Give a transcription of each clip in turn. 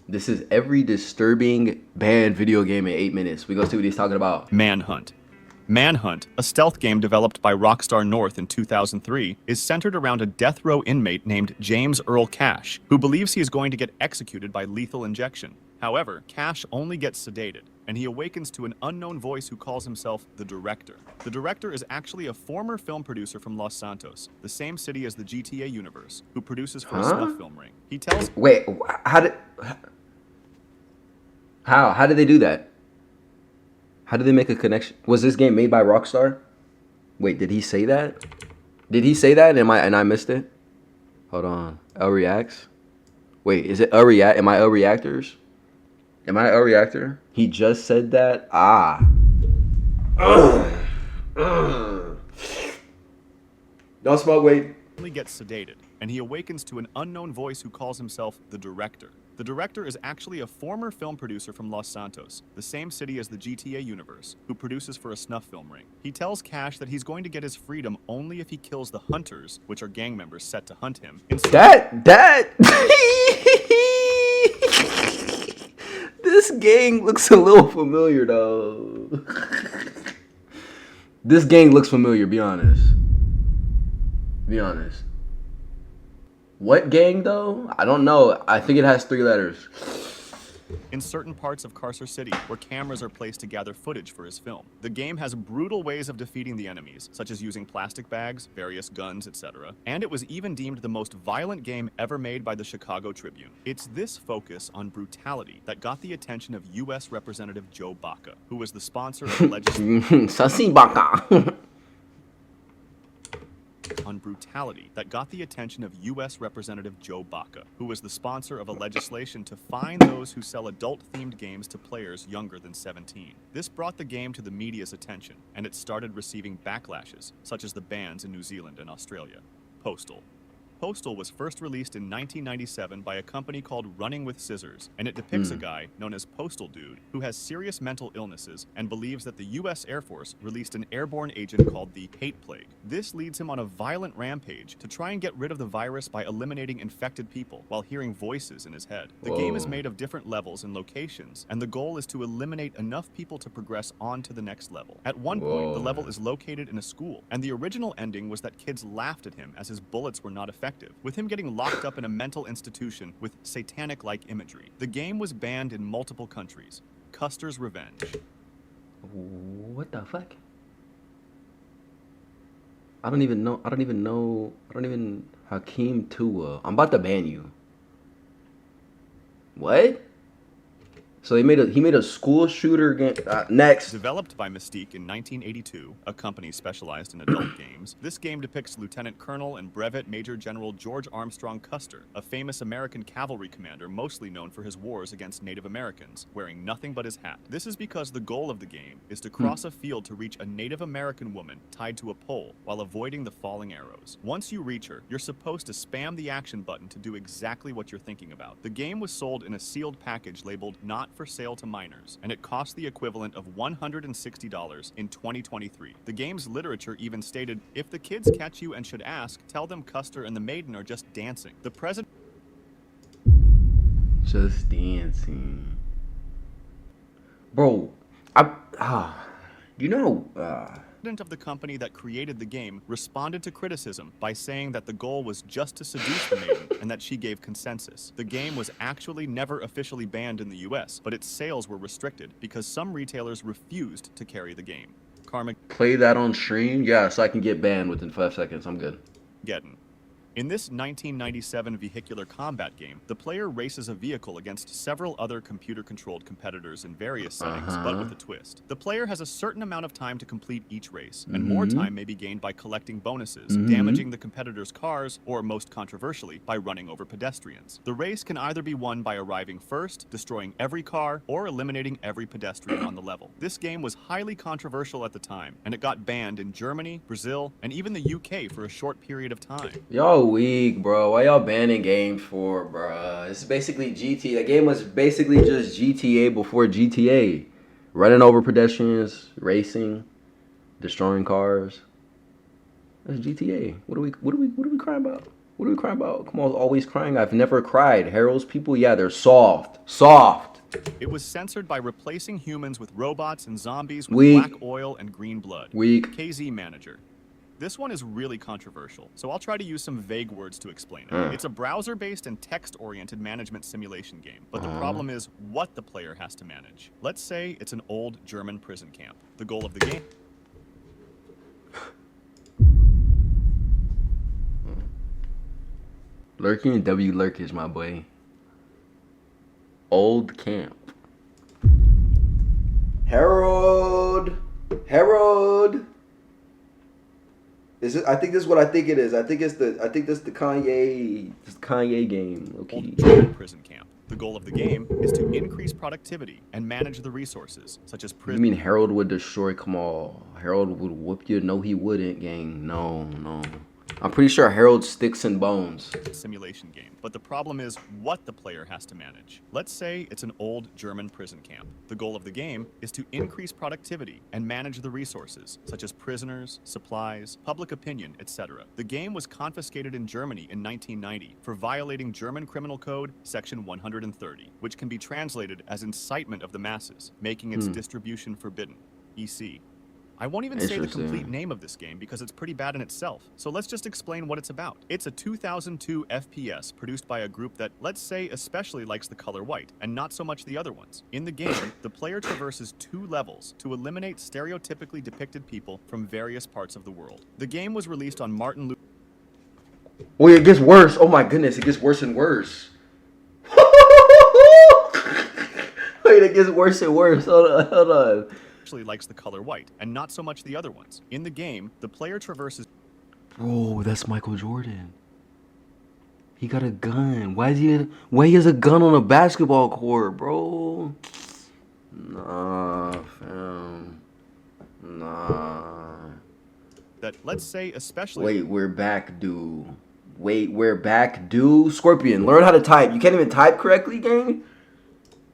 This is every disturbing banned video game in 8 minutes. We go see what he's talking about. Manhunt. Manhunt, a stealth game developed by Rockstar North in 2003, is centered around a death row inmate named James Earl Cash, who believes he is going to get executed by lethal injection. However, Cash only gets sedated, and he awakens to an unknown voice who calls himself the Director. The Director is actually a former film producer from Los Santos, the same city as the GTA universe, who produces for a snuff film ring. He tells... Wait, how did they do that? How did they make a connection? Was this game made by Rockstar? Wait, did he say that? Did he say that and I missed it? Hold on. L reacts. Wait, is it a react? Am I a reactors? Am I a reactor? He just said that. Don't smoke, wait. Only gets sedated, and he awakens to an unknown voice who calls himself the Director. The Director is actually a former film producer from Los Santos, the same city as the GTA universe, who produces for a snuff film ring. He tells Cash that he's going to get his freedom only if he kills the Hunters, which are gang members set to hunt him. This gang looks a little familiar, though. This gang looks familiar, be honest. Be honest. What gang, though? I don't know. I think it has 3 letters. In certain parts of Carcer City, where cameras are placed to gather footage for his film. The game has brutal ways of defeating the enemies, such as using plastic bags, various guns, etc. And it was even deemed the most violent game ever made by the Chicago Tribune. It's this focus on brutality that got the attention of U.S. Representative Joe Baca, who was the sponsor of the legislation. Sasi Baca. On brutality that got the attention of U.S. Representative Joe Baca, who was the sponsor of a legislation to fine those who sell adult-themed games to players younger than 17. This brought the game to the media's attention, and it started receiving backlashes, such as the bans in New Zealand and Australia. Postal. Postal was first released in 1997 by a company called Running with Scissors, and it depicts a guy known as Postal Dude who has serious mental illnesses and believes that the U.S. Air Force released an airborne agent called the Hate Plague. This leads him on a violent rampage to try and get rid of the virus by eliminating infected people while hearing voices in his head. The game is made of different levels and locations, and the goal is to eliminate enough people to progress on to the next level. At one point, the level is located in a school, and the original ending was that kids laughed at him as his bullets were not effective, with him getting locked up in a mental institution with satanic-like imagery. The game was banned in multiple countries. Custer's Revenge. What the fuck? I don't even Hakeem Tua. I'm about to ban you. What? So he made a school shooter game. Next. Developed by Mystique in 1982, a company specialized in adult games, this game depicts Lieutenant Colonel and Brevet Major General George Armstrong Custer, a famous American cavalry commander mostly known for his wars against Native Americans, wearing nothing but his hat. This is because the goal of the game is to cross a field to reach a Native American woman tied to a pole while avoiding the falling arrows. Once you reach her, you're supposed to spam the action button to do exactly what you're thinking about. The game was sold in a sealed package labeled "Not for sale to minors," and it cost the equivalent of $160 in 2023. The game's literature even stated, "If the kids catch you and should ask, tell them Custer and the maiden are just dancing." The president... Just dancing. Bro, of the company that created the game responded to criticism by saying that the goal was just to seduce the maiden and that she gave consensus. The game was actually never officially banned in the US, but its sales were restricted because some retailers refused to carry the game. Play that on stream? Yeah, so I can get banned within 5 seconds. I'm good. In this 1997 vehicular combat game, the player races a vehicle against several other computer-controlled competitors in various settings, but with a twist. The player has a certain amount of time to complete each race, and more time may be gained by collecting bonuses, damaging the competitors' cars, or most controversially, by running over pedestrians. The race can either be won by arriving first, destroying every car, or eliminating every pedestrian on the level. This game was highly controversial at the time, and it got banned in Germany, Brazil, and even the UK for a short period of time. Y'all weak, bro. Why y'all banning games for, bro? It's basically GTA. The game was basically just GTA before GTA. Running over pedestrians, racing, destroying cars. That's GTA. What are we crying about? What are we crying about? Kamal's always crying. I've never cried. Harold's people, yeah, they're soft. Soft. It was censored by replacing humans with robots and zombies with Weak. black oil and green blood. Weak. KZ Manager. This one is really controversial, so I'll try to use some vague words to explain it. It's a browser-based and text-oriented management simulation game, but the problem is what the player has to manage. Let's say it's an old German prison camp. The goal of the game... Lurking and W Lurkish, my boy. Old camp. Harold. Harold. Is it? I think this is what I think it is. I think that's the Kanye. This Kanye game. Okay. Old German prison camp. The goal of the game is to increase productivity and manage the resources, such as You prison... mean Harold would destroy Kamal? Harold would whoop you? No, he wouldn't, gang. No, no. I'm pretty sure Harold sticks and bones. Simulation game, but the problem is what the player has to manage. Let's say it's an old German prison camp. The goal of the game is to increase productivity and manage the resources, such as prisoners, supplies, public opinion, etc. The game was confiscated in Germany in 1990 for violating German Criminal Code Section 130, which can be translated as incitement of the masses, making its distribution forbidden. EC. I won't even say the complete name of this game because it's pretty bad in itself, so let's just explain what it's about. It's a 2002 FPS produced by a group that, let's say, especially likes the color white, and not so much the other ones. In the game, the player traverses 2 levels to eliminate stereotypically depicted people from various parts of the world. The game was released on Martin Luther... Wait, it gets worse. Oh my goodness, it gets worse and worse. Wait, it gets worse and worse. Hold on, hold on. likes the color white, and not so much the other ones. In the game, the player traverses... Bro, that's Michael Jordan. He got a gun. Why he has a gun on a basketball court, bro? Nah, fam. Nah. That, let's say, especially... Wait, we're back, dude. Wait, we're back, dude. Scorpion, learn how to type. You can't even type correctly, gang?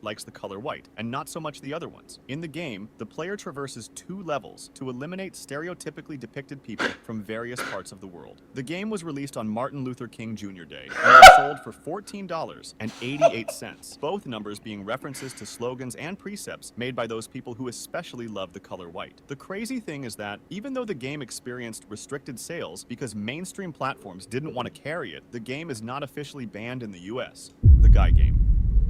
likes the color white, and not so much the other ones. In the game, the player traverses 2 levels to eliminate stereotypically depicted people from various parts of the world. The game was released on Martin Luther King Jr. Day and was sold for $14.88, both numbers being references to slogans and precepts made by those people who especially love the color white. The crazy thing is that, even though the game experienced restricted sales because mainstream platforms didn't want to carry it, the game is not officially banned in the US. The Guy Game.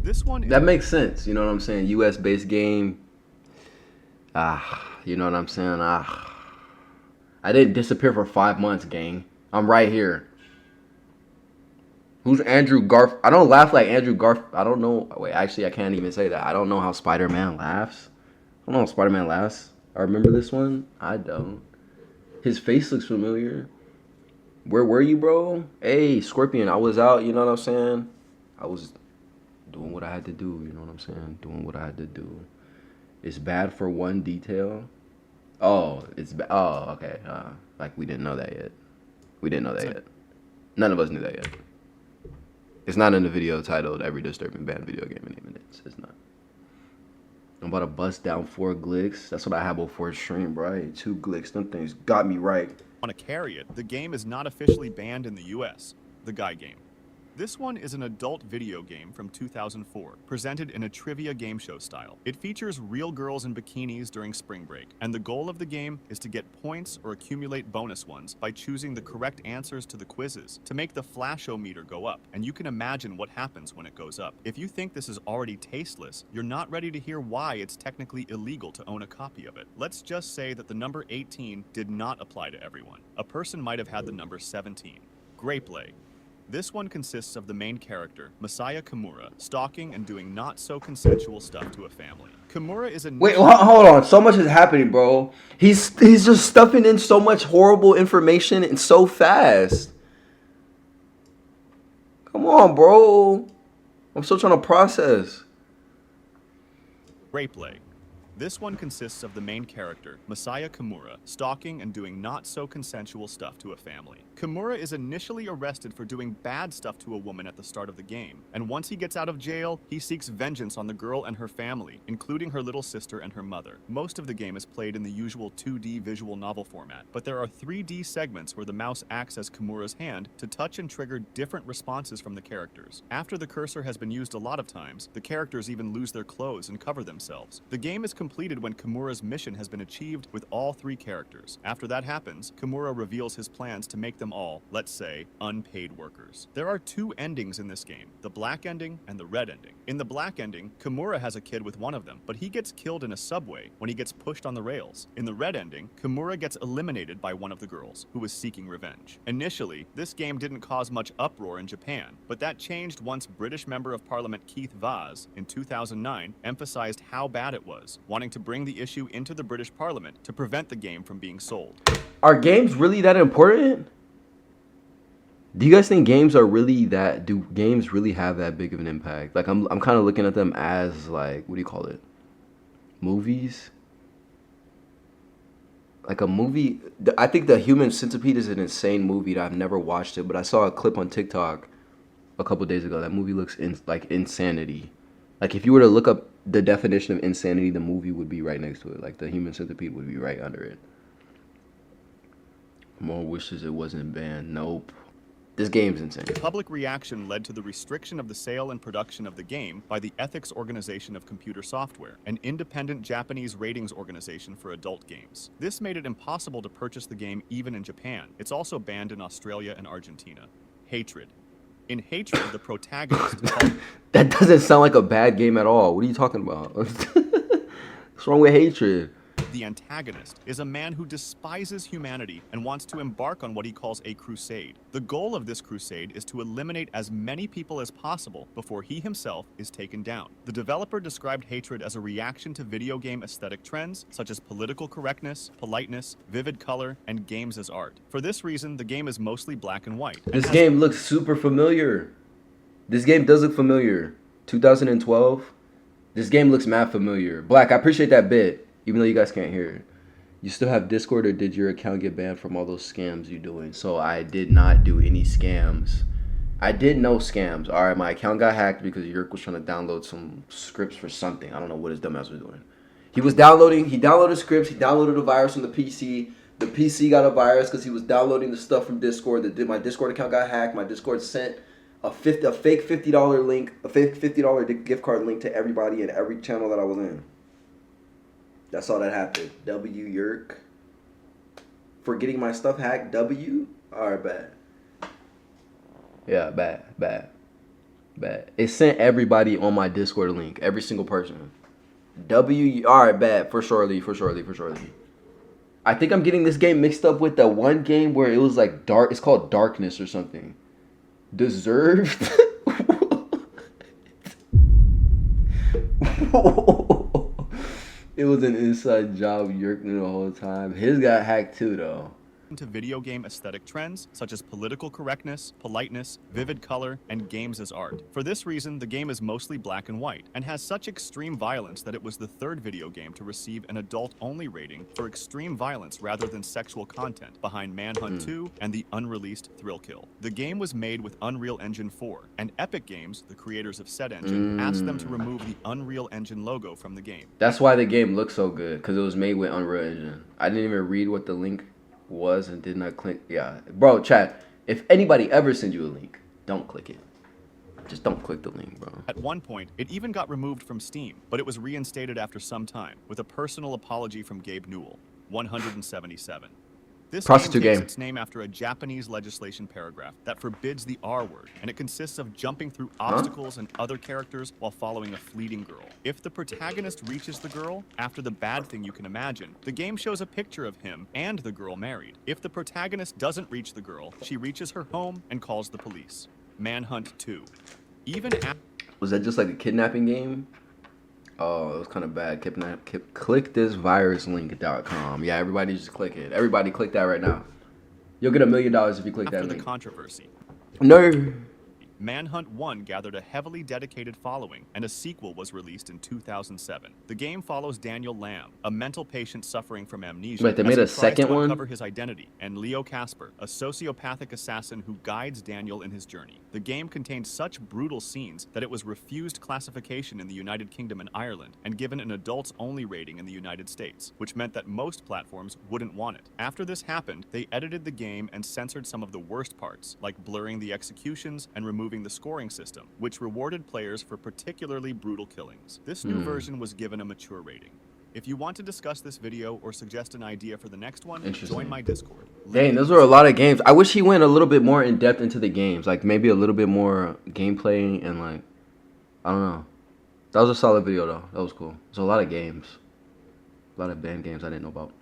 This one that makes sense, you know what I'm saying? US based game. You know what I'm saying? I didn't disappear for 5 months, gang. I'm right here. Who's Andrew Garf? I don't laugh like Andrew Garf. I don't know. Wait, actually, I can't even say that. I don't know how Spider-Man laughs. I don't know how Spider-Man laughs. I remember this one. I don't. His face looks familiar. Where were you, bro? Hey, Scorpion, I was out, you know what I'm saying? I was doing what I had to do, you know what I'm saying? Doing what I had to do. It's bad for one detail. Oh, okay. Like we didn't know that yet. We didn't know that yet. None of us knew that yet. It's not in the video titled "Every Disturbing Bad Video Game" name. It's not. I'm about to bust down 4 glicks. That's what I had before stream, bro. I had 2 glicks. Them things got me right. Want to carry it, the game is not officially banned in the US. The Guy Game. This one is an adult video game from 2004, presented in a trivia game show style. It features real girls in bikinis during spring break, and the goal of the game is to get points or accumulate bonus ones by choosing the correct answers to the quizzes to make the flashometer go up, and you can imagine what happens when it goes up. If you think this is already tasteless, you're not ready to hear why it's technically illegal to own a copy of it. Let's just say that the number 18 did not apply to everyone. A person might have had the number 17. Grape Leg. This one consists of the main character, Masaya Kimura, stalking and doing not-so-consensual stuff to a family. Kimura is a... Wait, hold on. So much is happening, bro. He's just stuffing in so much horrible information and so fast. Come on, bro. I'm still trying to process. Grape Leg. This one consists of the main character, Masaya Kimura, stalking and doing not-so-consensual stuff to a family. Kimura is initially arrested for doing bad stuff to a woman at the start of the game, and once he gets out of jail, he seeks vengeance on the girl and her family, including her little sister and her mother. Most of the game is played in the usual 2D visual novel format, but there are 3D segments where the mouse acts as Kimura's hand to touch and trigger different responses from the characters. After the cursor has been used a lot of times, the characters even lose their clothes and cover themselves. The game is completed when Kimura's mission has been achieved with all 3 characters. After that happens, Kimura reveals his plans to make them all, let's say, unpaid workers. There are 2 endings in this game, the black ending and the red ending. In the black ending, Kimura has a kid with one of them, but he gets killed in a subway when he gets pushed on the rails. In the red ending, Kimura gets eliminated by one of the girls, who was seeking revenge. Initially, this game didn't cause much uproar in Japan, but that changed once British Member of Parliament Keith Vaz, in 2009, emphasized how bad it was, wanting to bring the issue into the British Parliament to prevent the game from being sold. Are games really that important? Do you guys think games are really that? Do games really have that big of an impact? Like I'm kind of looking at them as like, what do you call it? Movies. Like a movie. I think The Human Centipede is an insane movie that I've never watched it, but I saw a clip on TikTok a couple days ago. That movie looks like insanity. Like if you were to look up the definition of insanity, the movie would be right next to it. Like The Human Centipede would be right under it. More wishes it wasn't banned. Nope. This game's insane. Public reaction led to the restriction of the sale and production of the game by the Ethics Organization of Computer Software, an independent Japanese ratings organization for adult games. This made it impossible to purchase the game even in Japan. It's also banned in Australia and Argentina. Hatred. In Hatred, the protagonist... That doesn't sound like a bad game at all. What are you talking about? What's wrong with Hatred? The antagonist is a man who despises humanity and wants to embark on what he calls a crusade. The goal of this crusade is to eliminate as many people as possible before he himself is taken down. The developer described Hatred as a reaction to video game aesthetic trends such as political correctness, politeness, vivid color, and games as art. For this reason, the game is mostly black and white. This game looks super familiar. This game does look familiar. 2012. This game looks mad familiar. Black, I appreciate that bit. Even though you guys can't hear it. You still have Discord, or did your account get banned from all those scams you doing? So I did not do any scams. I did no scams. All right, my account got hacked because Yerk was trying to download some scripts for something. I don't know what his dumbass was doing. He downloaded scripts. He downloaded a virus from the PC. The PC got a virus because he was downloading the stuff from Discord. My Discord account got hacked. My Discord sent a fake $50 link, a fake $50 gift card link to everybody in every channel that I was in. That's all that happened. W Yerk. For getting my stuff hacked. W? Alright, bad. Yeah, bad. It sent everybody on my Discord link. Every single person. W. Alright, bad. For surely. I think I'm getting this game mixed up with the one game where it was like dark. It's called Darkness or something. Deserved? It was an inside job. Yerk knew the whole time. His got hacked too, though. To video game aesthetic trends such as political correctness, politeness, vivid color, and games as art. For this reason, the game is mostly black and white and has such extreme violence that it was the 3rd video game to receive an adult-only rating for extreme violence rather than sexual content, behind Manhunt 2 and the unreleased Thrill Kill. The game was made with Unreal Engine 4, and Epic Games, the creators of said engine, asked them to remove the Unreal Engine logo from the game. That's why the game looks so good, because it was made with Unreal Engine. I didn't even read what the link was and did not click. Yeah, bro, chat, if anybody ever sends you a link, don't click it. Just don't click the link, bro. At one point, it even got removed from Steam, but it was reinstated after some time with a personal apology from Gabe Newell. 177. This Prostitute game takes game. its name after a Japanese legislation paragraph that forbids the R word, and it consists of jumping through obstacles and other characters while following a fleeting girl. If the protagonist reaches the girl, after the bad thing you can imagine, the game shows a picture of him and the girl married. If the protagonist doesn't reach the girl, she reaches her home and calls the police. Manhunt 2. Even after... Was that just like a kidnapping game? Oh, it was kind of bad. Click this viruslink.com. Yeah, everybody just click it. Everybody click that right now. You'll get $1 million if you click that the link. controversy. No. Manhunt 1 gathered a heavily dedicated following, and a sequel was released in 2007. The game follows Daniel Lamb, a mental patient suffering from amnesia, Wait, they as made he a second tries to one? uncover his identity, and Leo Casper, a sociopathic assassin who guides Daniel in his journey. The game contained such brutal scenes that it was refused classification in the United Kingdom and Ireland, and given an adults-only rating in the United States, which meant that most platforms wouldn't want it. After this happened, they edited the game and censored some of the worst parts, like blurring the executions and removing the scoring system, which rewarded players for particularly brutal killings. This new version was given a mature rating. If you want to discuss this video or suggest an idea for the next one, join my Discord. Dang, those were a lot of games. I wish he went a little bit more in depth into the games, like maybe a little bit more gameplay and like, I don't know. That was a solid video though. That was cool. There's a lot of games, a lot of banned games I didn't know about.